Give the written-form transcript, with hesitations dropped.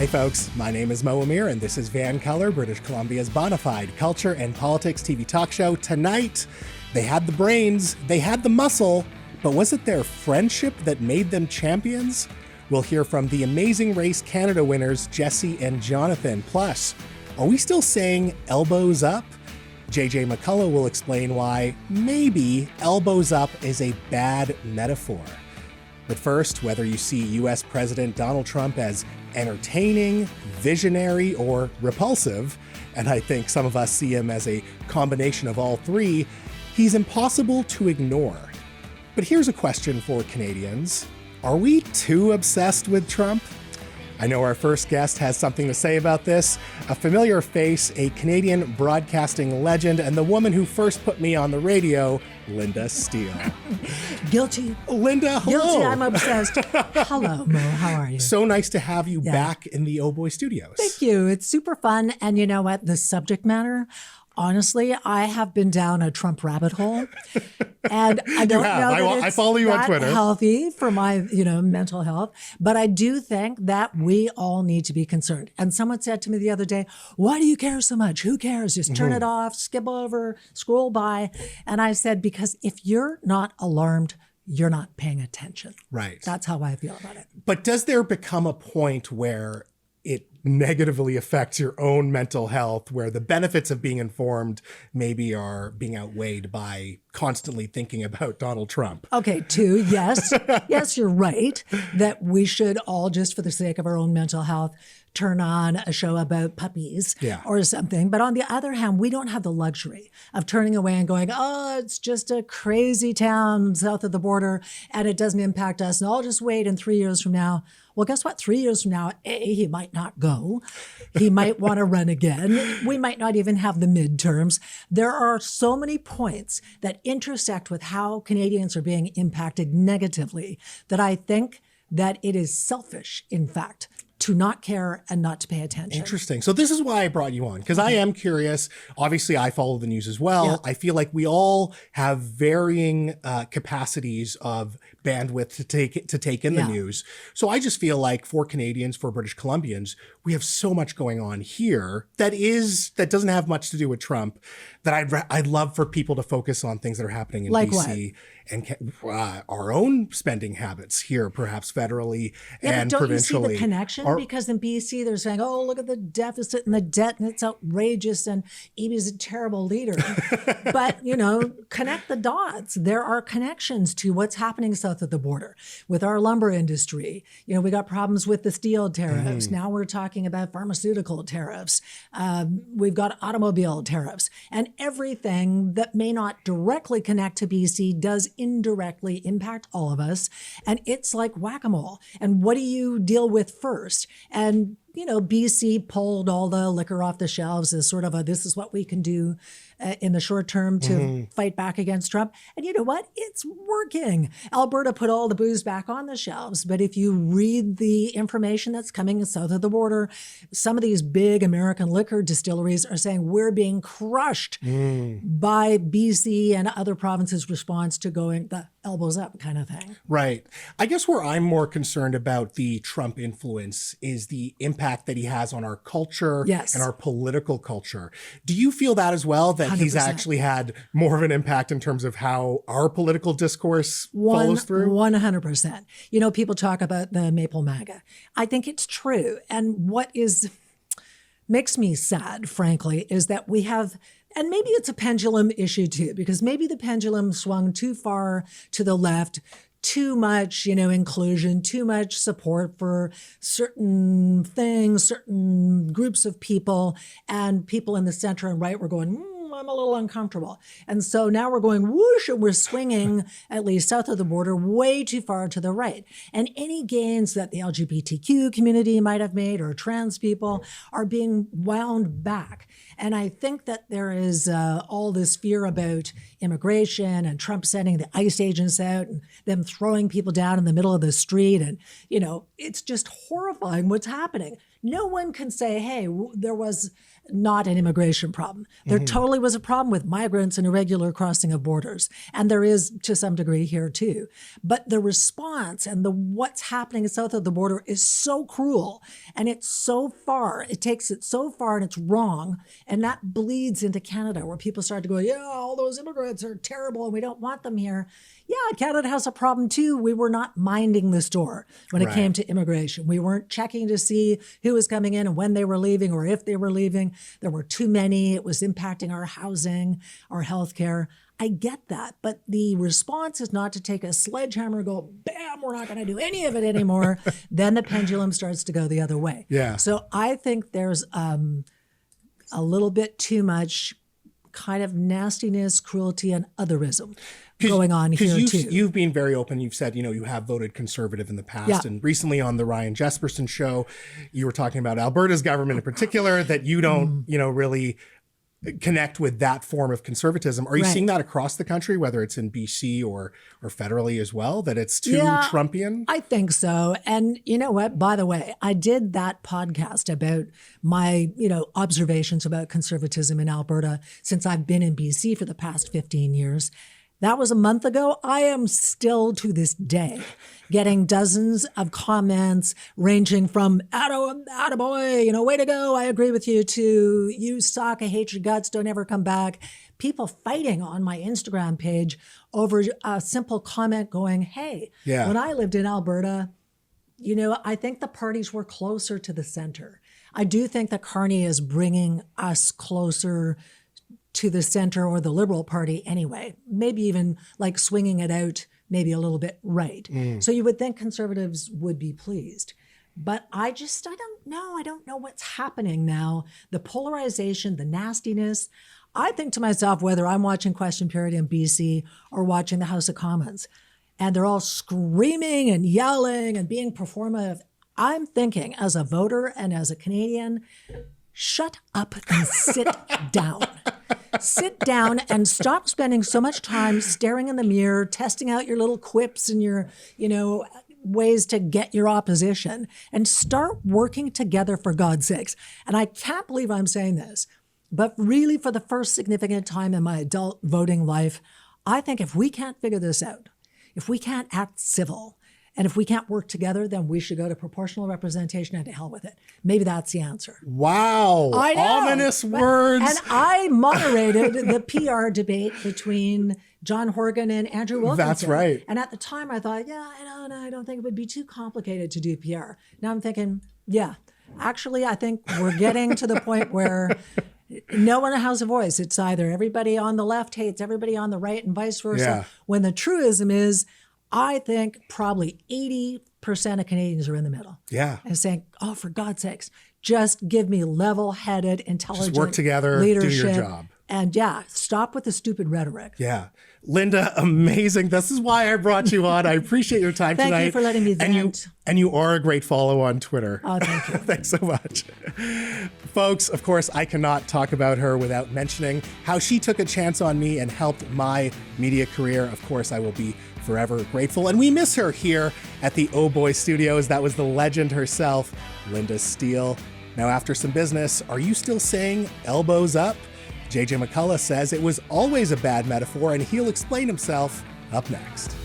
Hey folks, my name is Mo Amir and this is VANCOLOUR, British Columbia's bona fide culture and politics TV talk show. Tonight, they had the brains, they had the muscle, but was it their friendship that made them champions? We'll hear from the Amazing Race Canada winners, Jesse and Jonathan. Plus, are we still saying elbows up? JJ McCullough will explain why maybe elbows up is a bad metaphor. But first, whether you see US President Donald Trump as entertaining, visionary, or repulsive, and I think some of us see him as a combination of all three, he's impossible to ignore. But here's a question for Canadians. Are we too obsessed with Trump? I know our first guest has something to say about this. A familiar face, a Canadian broadcasting legend, and the woman who first put me on the radio, Lynda Steele. Guilty. Lynda, hello. Guilty, I'm obsessed. Hello, Mo, how are you? So nice to have you back in the Oh Boy Studios. Thank you. It's super fun. And you know what? The subject matter, honestly, I have been down a Trump rabbit hole. And I don't know that I follow you on Twitter. Healthy for my, mental health. But I do think that we all need to be concerned. And someone said to me the other day, why do you care so much? Who cares? Just turn it off, skip over, scroll by. And I said, because if you're not alarmed, you're not paying attention. Right. That's how I feel about it. But does there become a point where it negatively affects your own mental health, where the benefits of being informed maybe are being outweighed by constantly thinking about Donald Trump? Okay, yes. Yes, you're right that we should all, just for the sake of our own mental health, turn on a show about puppies or something. But on the other hand, we don't have the luxury of turning away and going, oh, it's just a crazy town south of the border and it doesn't impact us. And I'll just wait, and 3 years from now, well, guess what? 3 years from now, he might not go. He might want to run again. We might not even have the midterms. There are so many points that intersect with how Canadians are being impacted negatively that I think that it is selfish, in fact, to not care and not to pay attention. Interesting. So this is why I brought you on, because I am curious. Obviously, I follow the news as well. Yeah. I feel like we all have varying capacities of bandwidth to take in the news. So I just feel like for Canadians, for British Columbians, we have so much going on here that doesn't have much to do with Trump, that I'd love for people to focus on things that are happening in like BC and our own spending habits here, perhaps federally and but don't provincially. You see the connection? Because in BC, they're saying, oh, look at the deficit and the debt, and it's outrageous, and Amy's a terrible leader. But, connect the dots. There are connections to what's happening south of the border with our lumber industry. We got problems with the steel tariffs. Now we're talking about pharmaceutical tariffs. We've got automobile tariffs. And everything that may not directly connect to BC does indirectly impact all of us. And it's like whack-a-mole. And what do you deal with first? And BC pulled all the liquor off the shelves as sort of this is what we can do in the short term to fight back against Trump. And you know what? It's working. Alberta put all the booze back on the shelves. But if you read the information that's coming south of the border, some of these big American liquor distilleries are saying we're being crushed by BC and other provinces' response to going the elbows up kind of thing. Right. I guess where I'm more concerned about the Trump influence is the impact that he has on our culture and our political culture. Do you feel that as well, that 100%. He's actually had more of an impact in terms of how our political discourse follows through? 100%. People talk about the Maple MAGA. I think it's true. And what makes me sad, frankly, is that we have, and maybe it's a pendulum issue too, because maybe the pendulum swung too far to the left, too much, inclusion, too much support for certain things, certain groups of people, and people in the center and right were going, I'm a little uncomfortable. And so now we're going whoosh, and we're swinging, at least south of the border, way too far to the right. And any gains that the LGBTQ community might have made, or trans people, are being wound back. And I think that there is all this fear about immigration and Trump sending the ICE agents out and them throwing people down in the middle of the street. And, it's just horrifying what's happening. No one can say, hey, there was not an immigration problem. There totally was a problem with migrants and irregular crossing of borders. And there is to some degree here too. But the response and what's happening south of the border is so cruel. And it's so far, it takes it so far and it's wrong. And that bleeds into Canada where people start to go, yeah, all those immigrants are terrible and we don't want them here. Yeah, Canada has a problem too. We were not minding the store when it came to immigration. We weren't checking to see who was coming in and when they were leaving or if they were leaving. There were too many. It was impacting our housing, our healthcare. I get that. But the response is not to take a sledgehammer and go, bam, we're not going to do any of it anymore. Then the pendulum starts to go the other way. Yeah. So I think there's a little bit too much kind of nastiness, cruelty, and otherism going on here too. You've been very open. You've said, you have voted conservative in the past. And recently on the Ryan Jesperson show, you were talking about Alberta's government in particular, that you don't, really connect with that form of conservatism. Are you seeing that across the country, whether it's in BC or federally as well, that it's too Trumpian? I think so. And you know what? By the way, I did that podcast about my, observations about conservatism in Alberta since I've been in BC for the past 15 years. That was a month ago. I am still to this day getting dozens of comments ranging from attaboy, way to go, I agree with you, to you suck, I hate your guts, don't ever come back. People fighting on my Instagram page over a simple comment going, hey, when I lived in Alberta, I think the parties were closer to the center. I do think that Carney is bringing us closer to the center, or the Liberal Party anyway, maybe even like swinging it out maybe a little bit right. So you would think conservatives would be pleased. But I don't know. I don't know what's happening now. The polarization, the nastiness. I think to myself, whether I'm watching Question Period in BC or watching the House of Commons, and they're all screaming and yelling and being performative, I'm thinking as a voter and as a Canadian, shut up and sit down. Sit down and stop spending so much time staring in the mirror, testing out your little quips and your, ways to get your opposition, and start working together for God's sakes. And I can't believe I'm saying this, but really for the first significant time in my adult voting life, I think if we can't figure this out, if we can't act civil, and if we can't work together, then we should go to proportional representation and to hell with it. Maybe that's the answer. Wow. I know. Ominous words. And I moderated the PR debate between John Horgan and Andrew Wilkinson. That's right. And at the time I thought, I don't think it would be too complicated to do PR. Now I'm thinking, actually, I think we're getting to the point where no one has a voice. It's either everybody on the left hates everybody on the right and vice versa. Yeah. When the truism is, I think probably 80% of Canadians are in the middle. Yeah. And saying, oh, for God's sakes, just give me level-headed, intelligent just work together, leadership. Do your job. And stop with the stupid rhetoric. Yeah. Lynda, amazing. This is why I brought you on. I appreciate your time tonight. Thank you for letting me vent. And you are a great follow on Twitter. Oh, thank you. Thanks so much. Folks, of course, I cannot talk about her without mentioning how she took a chance on me and helped my media career. Of course, I will be forever grateful. And we miss her here at the Oh Boy Studios. That was the legend herself, Lynda Steele. Now, after some business, are you still saying elbows up? JJ McCullough says it was always a bad metaphor, and he'll explain himself up next.